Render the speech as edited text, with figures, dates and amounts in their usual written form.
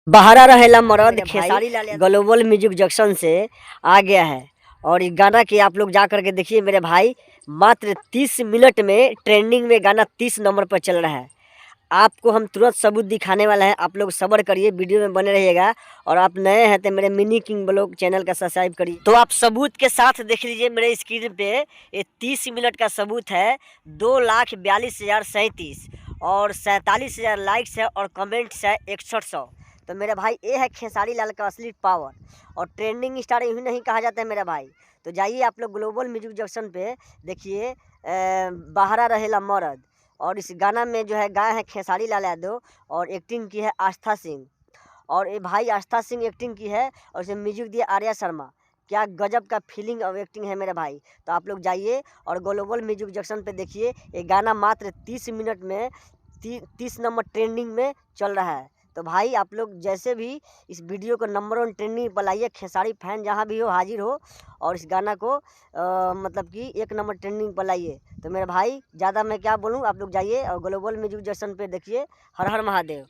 बहरा रहेला मरद Khesari Lal global music junction से आ गया है। और इस गाना की आप लोग जा करके देखिए मेरे भाई, मात्र 30 मिनट में ट्रेंडिंग में गाना 30 नंबर पर चल रहा है। आपको हम तुरंत सबूत दिखाने वाला है, आप लोग सब्र करिए, वीडियो में बने रहिएगा। और आप नए हैं तो मेरे मिनी किंग ब्लॉग चैनल का सब्सक्राइब करिए। तो आप सबूत के साथ देख लीजिए मेरे स्क्रीन पे, ये 30 मिनट का सबूत है। 2,42,037 और 47,000 लाइक्स है और कमेंट्स है 6100। तो मेरे भाई ये है खेसारी लाल का असली पावर। और ट्रेंडिंग स्टार यूँ नहीं कहा जाता है मेरा भाई। तो जाइए आप लोग ग्लोबल म्यूजिक जंक्शन पे देखिए, बहरा रहेला मरद। और इस गाना में जो है गाए हैं खेसारी लाल यादव और एक्टिंग की है आस्था सिंह। और ये भाई आस्था सिंह एक्टिंग की है और इसे म्यूजिक दिया आर्या शर्मा। क्या गजब का फीलिंग और एक्टिंग है मेरे भाई। तो आप लोग जाइए और ग्लोबल म्यूजिक जंक्शन पे देखिए, ये गाना मात्र 30 मिनट में 30 नंबर ट्रेंडिंग में चल रहा है। तो भाई आप लोग जैसे भी इस वीडियो को नंबर 1 ट्रेंडिंग पर लाइए, खेसारी फैन जहाँ भी हो हाजिर हो, और इस गाना को मतलब कि 1 नंबर ट्रेंडिंग पर लाइए। तो मेरे भाई ज़्यादा मैं क्या बोलूँ, आप लोग जाइए और ग्लोबल म्यूजिक जंक्शन पे देखिए। हर हर महादेव।